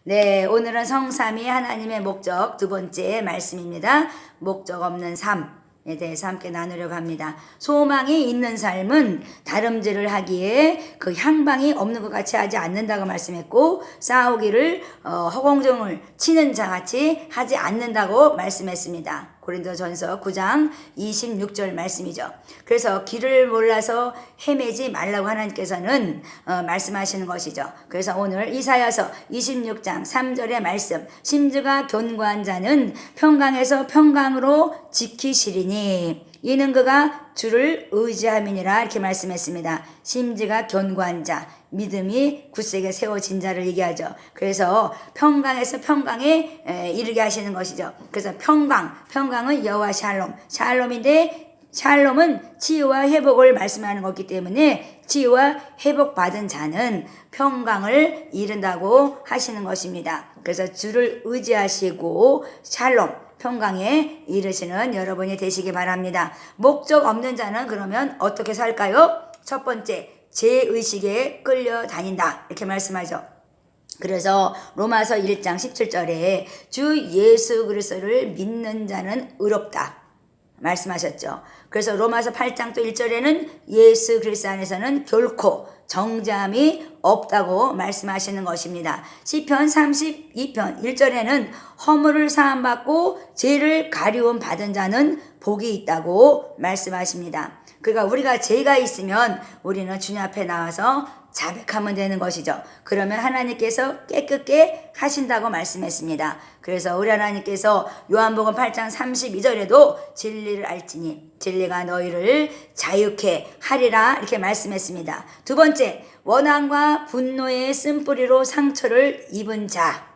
네, 오늘은 성삼위 하나님의 목적 두 번째 말씀입니다. 목적 없는 삶에 대해서 함께 나누려고 합니다. 소망이 있는 삶은 다름질을 하기에 그 향방이 없는 것 같이 하지 않는다고 말씀했고, 싸우기를 허공종을 치는 자같이 하지 않는다고 말씀했습니다. 고린도전서 9장 26절 말씀이죠. 그래서 길을 몰라서 헤매지 말라고 하나님께서는 말씀하시는 것이죠. 그래서 오늘 이사야서 26장 3절의 말씀, 심지가 견고한 자는 평강에서 평강으로 지키시리니 이는 그가 주를 의지함이니라, 이렇게 말씀했습니다. 심지가 견고한 자, 믿음이 굳세게 세워진 자를 얘기하죠. 그래서 평강에서 평강에 이르게 하시는 것이죠. 그래서 평강은 여호와 샬롬인데, 샬롬은 치유와 회복을 말씀하는 것이기 때문에 치유와 회복받은 자는 평강을 이룬다고 하시는 것입니다. 그래서 주를 의지하시고 샬롬, 평강에 이르시는 여러분이 되시기 바랍니다. 목적 없는 자는 그러면 어떻게 살까요? 첫 번째, 죄의식에 끌려다닌다, 이렇게 말씀하죠. 그래서 로마서 1장 17절에 주 예수 그리스도를 믿는 자는 의롭다 말씀하셨죠. 그래서 로마서 8장 또 1절에는 예수 그리스도 안에서는 결코 정죄함이 없다고 말씀하시는 것입니다. 시편 32편 1절에는 허물을 사함받고 죄를 가리움 받은 자는 복이 있다고 말씀하십니다. 그러니까 우리가 죄가 있으면 우리는 주님 앞에 나와서 자백하면 되는 것이죠. 그러면 하나님께서 깨끗게 하신다고 말씀했습니다. 그래서 우리 하나님께서 요한복음 8장 32절에도 진리를 알지니 진리가 너희를 자유케 하리라, 이렇게 말씀했습니다. 두 번째, 원한과 분노의 쓴뿌리로 상처를 입은 자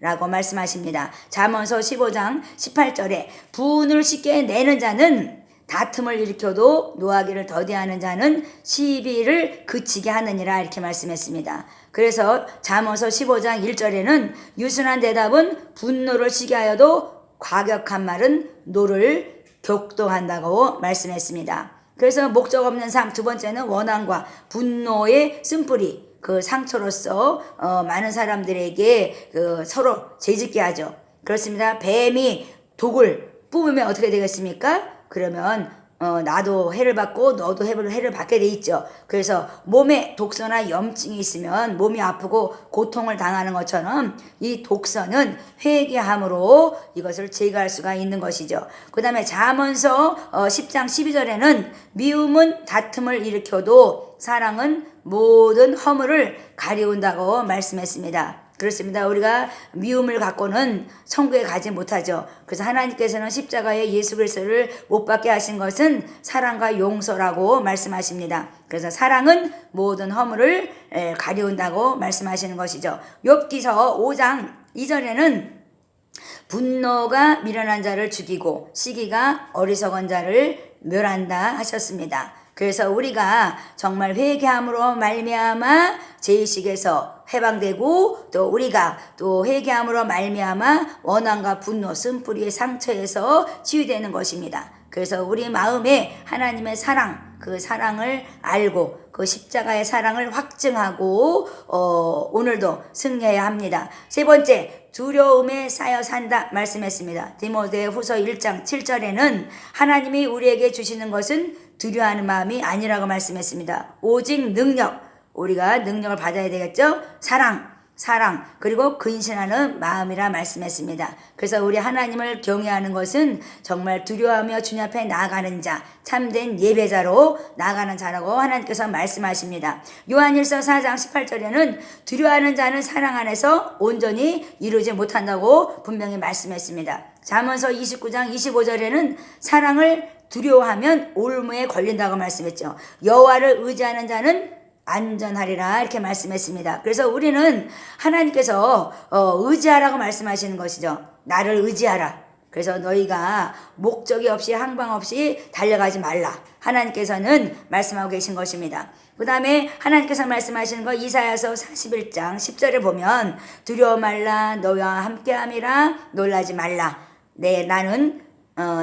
라고 말씀하십니다. 잠언서 15장 18절에 분을 쉽게 내는 자는 다툼을 일으켜도 노하기를 더디하는 자는 시비를 그치게 하느니라, 이렇게 말씀했습니다. 그래서 잠언서 15장 1절에는 유순한 대답은 분노를 시게 하여도 과격한 말은 노를 격동한다고 말씀했습니다. 그래서 목적 없는 삶, 두 번째는 원한과 분노의 쓴뿌리, 그 상처로서 많은 사람들에게 서로 죄짓게 하죠. 그렇습니다. 뱀이 독을 뿜으면 어떻게 되겠습니까? 그러면 나도 해를 받고 너도 해를 받게 돼 있죠. 그래서 몸에 독소나 염증이 있으면 몸이 아프고 고통을 당하는 것처럼 이 독소는 회개함으로 이것을 제거할 수가 있는 것이죠. 그 다음에 잠언서 10장 12절에는 미움은 다툼을 일으켜도 사랑은 모든 허물을 가리운다고 말씀했습니다. 그렇습니다. 우리가 미움을 갖고는 천국에 가지 못하죠. 그래서 하나님께서는 십자가에 예수 그리스도를 못 박게 하신 것은 사랑과 용서라고 말씀하십니다. 그래서 사랑은 모든 허물을 가리운다고 말씀하시는 것이죠. 욥기서 5장 2절에는 분노가 미련한 자를 죽이고 시기가 어리석은 자를 멸한다 하셨습니다. 그래서 우리가 정말 회개함으로 말미암아 죄의식에서 해방되고, 또 우리가 또 회개함으로 말미암아 원한과 분노, 쓴뿌리의 상처에서 치유되는 것입니다. 그래서 우리 마음에 하나님의 사랑, 그 사랑을 알고 그 십자가의 사랑을 확증하고 오늘도 승리해야 합니다. 세 번째, 두려움에 쌓여 산다 말씀했습니다. 디모데후서 1장 7절에는 하나님이 우리에게 주시는 것은 두려워하는 마음이 아니라고 말씀했습니다. 오직 능력, 우리가 능력을 받아야 되겠죠. 사랑, 그리고 근신하는 마음이라 말씀했습니다. 그래서 우리 하나님을 경외하는 것은 정말 두려워하며 주님 앞에 나아가는 자, 참된 예배자로 나아가는 자라고 하나님께서 말씀하십니다. 요한일서 4장 18절에는 두려워하는 자는 사랑 안에서 온전히 이루지 못한다고 분명히 말씀했습니다. 잠언서 29장 25절에는 사랑을 두려워하면 올무에 걸린다고 말씀했죠. 여호와를 의지하는 자는 안전하리라, 이렇게 말씀했습니다. 그래서 우리는 하나님께서 의지하라고 말씀하시는 것이죠. 나를 의지하라. 그래서 너희가 목적이 없이 항방 없이 달려가지 말라, 하나님께서는 말씀하고 계신 것입니다. 그 다음에 하나님께서 말씀하시는 거 이사야서 41장 10절에 보면 두려워 말라, 너와 함께함이라, 놀라지 말라. 나는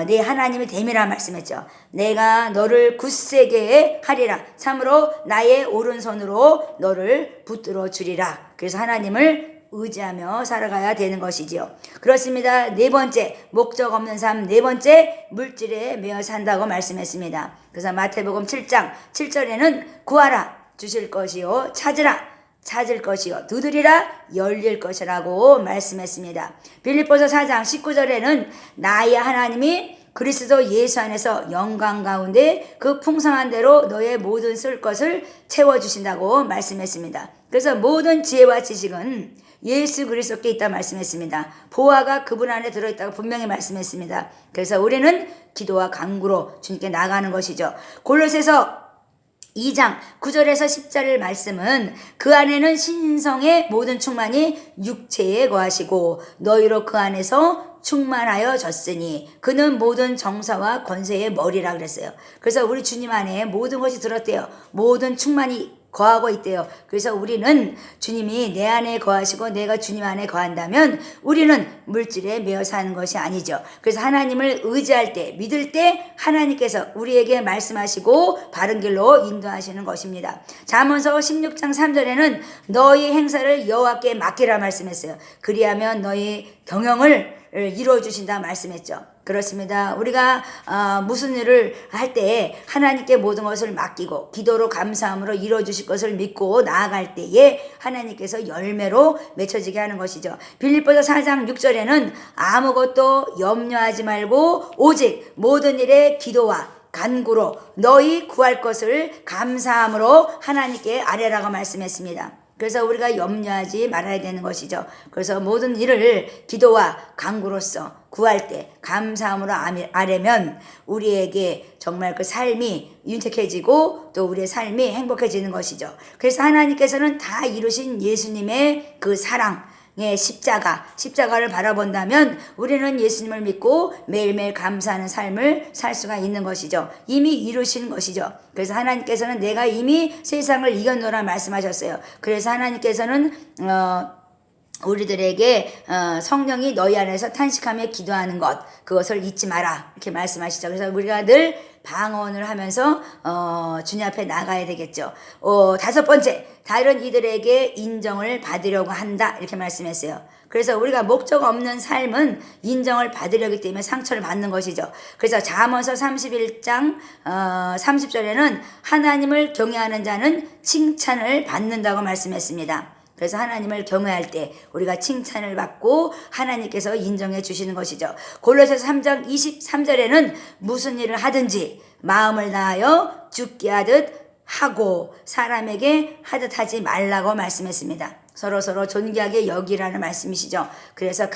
네 하나님이 됨이라 말씀했죠. 내가 너를 굳세게 하리라. 참으로 나의 오른손으로 너를 붙들어 주리라. 그래서 하나님을 의지하며 살아가야 되는 것이지요. 그렇습니다. 네 번째, 목적 없는 삶. 네 번째, 물질에 매여 산다고 말씀했습니다. 그래서 마태복음 7장 7절에는 구하라 주실 것이요, 찾으라 찾을 것이요, 두드리라 열릴 것이라고 말씀했습니다. 빌립보서 4장 19절에는 나의 하나님이 그리스도 예수 안에서 영광 가운데 그 풍성한 대로 너의 모든 쓸 것을 채워주신다고 말씀했습니다. 그래서 모든 지혜와 지식은 예수 그리스도께 있다 말씀했습니다. 보화가 그분 안에 들어있다고 분명히 말씀했습니다. 그래서 우리는 기도와 간구로 주님께 나가는 것이죠. 골로새서 2장 9절에서 10절 말씀은 그 안에는 신성의 모든 충만이 육체에 거하시고 너희로 그 안에서 충만하여 졌으니 그는 모든 정사와 권세의 머리라 그랬어요. 그래서 우리 주님 안에 모든 것이 들었대요. 모든 충만이 거하고 있대요. 그래서 우리는 주님이 내 안에 거하시고 내가 주님 안에 거한다면 우리는 물질에 매여 사는 것이 아니죠. 그래서 하나님을 의지할 때, 믿을 때 하나님께서 우리에게 말씀하시고 바른 길로 인도하시는 것입니다. 잠언서 16장 3절에는 너희 행사를 여호와께 맡기라 말씀했어요. 그리하면 너희 경영을 이루어주신다 말씀했죠. 그렇습니다. 우리가 무슨 일을 할 때 하나님께 모든 것을 맡기고 기도로 감사함으로 이루어주실 것을 믿고 나아갈 때에 하나님께서 열매로 맺혀지게 하는 것이죠. 빌립보서 4장 6절에는 아무것도 염려하지 말고 오직 모든 일에 기도와 간구로 너희 구할 것을 감사함으로 하나님께 아뢰라고 말씀했습니다. 그래서 우리가 염려하지 말아야 되는 것이죠. 그래서 모든 일을 기도와 간구로서 구할 때 감사함으로 아뢰면 우리에게 정말 그 삶이 윤택해지고 또 우리의 삶이 행복해지는 것이죠. 그래서 하나님께서는 다 이루신 예수님의 그 사랑의 십자가를 바라본다면 우리는 예수님을 믿고 매일매일 감사하는 삶을 살 수가 있는 것이죠. 이미 이루신 것이죠. 그래서 하나님께서는 내가 이미 세상을 이겼노라 말씀하셨어요. 그래서 하나님께서는 우리들에게 성령이 너희 안에서 탄식하며 기도하는 것, 그것을 잊지 마라 이렇게 말씀하시죠. 그래서 우리가 늘 방언을 하면서 주님 앞에 나가야 되겠죠. 다섯 번째, 다른 이들에게 인정을 받으려고 한다 이렇게 말씀했어요. 그래서 우리가 목적 없는 삶은 인정을 받으려기 때문에 상처를 받는 것이죠. 그래서 잠언서 31장 30절에는 하나님을 경외하는 자는 칭찬을 받는다고 말씀했습니다. 그래서 하나님을 경외할 때 우리가 칭찬을 받고 하나님께서 인정해 주시는 것이죠. 골로새서 3장 23절에는 무슨 일을 하든지 마음을 다하여 죽게 하듯 하고 사람에게 하듯 하지 말라고 말씀했습니다. 서로 존귀하게 여기라는 말씀이시죠. 그래서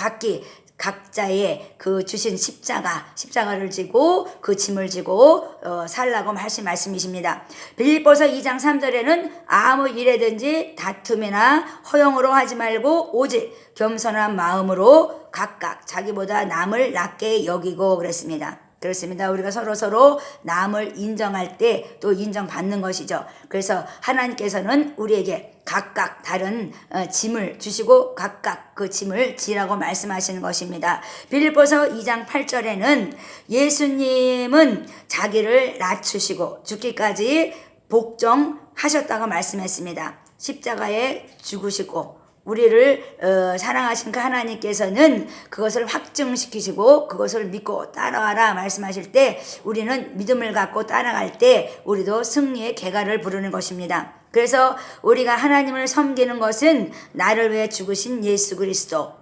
각자의 그 주신 십자가를 지고 그 짐을 지고 살라고 하신 말씀이십니다. 빌립보서 2장 3절에는 아무 일에든지 다툼이나 허용으로 하지 말고 오직 겸손한 마음으로 각각 자기보다 남을 낮게 여기고 그랬습니다. 그렇습니다. 우리가 서로 남을 인정할 때 또 인정받는 것이죠. 그래서 하나님께서는 우리에게 각각 다른 짐을 주시고 각각 그 짐을 지라고 말씀하시는 것입니다. 빌립보서 2장 8절에는 예수님은 자기를 낮추시고 죽기까지 복종하셨다고 말씀했습니다. 십자가에 죽으시고 우리를 사랑하신 그 하나님께서는 그것을 확증시키시고 그것을 믿고 따라와라 말씀하실 때 우리는 믿음을 갖고 따라갈 때 우리도 승리의 계가를 부르는 것입니다. 그래서 우리가 하나님을 섬기는 것은 나를 위해 죽으신 예수 그리스도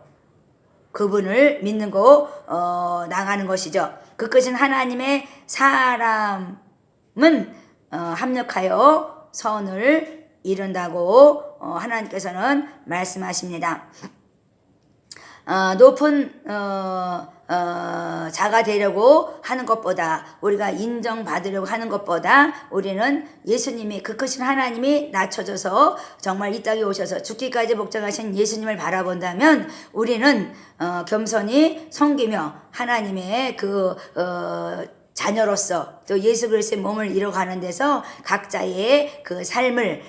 그분을 믿는 거 나가는 것이죠. 그 끝은 하나님의 사람은 합력하여 선을 이룬다고 하나님께서는 말씀하십니다. 높은 자가 되려고 하는 것보다 우리가 인정받으려고 하는 것보다 우리는 예수님이 그 크신 하나님이 낮춰져서 정말 이 땅에 오셔서 죽기까지 복종하신 예수님을 바라본다면 우리는 겸손히 섬기며 하나님의 그 자녀로서 또 예수 그리스도의 몸을 이뤄가는 데서 각자의 그 삶을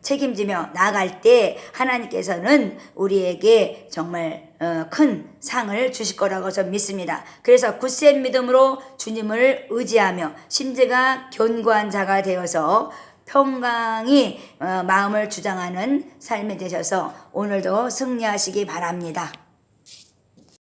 책임지며 나아갈 때 하나님께서는 우리에게 정말 큰 상을 주실 거라고 저는 믿습니다. 그래서 굳센 믿음으로 주님을 의지하며 심지가 견고한 자가 되어서 평강이 마음을 주장하는 삶이 되셔서 오늘도 승리하시기 바랍니다.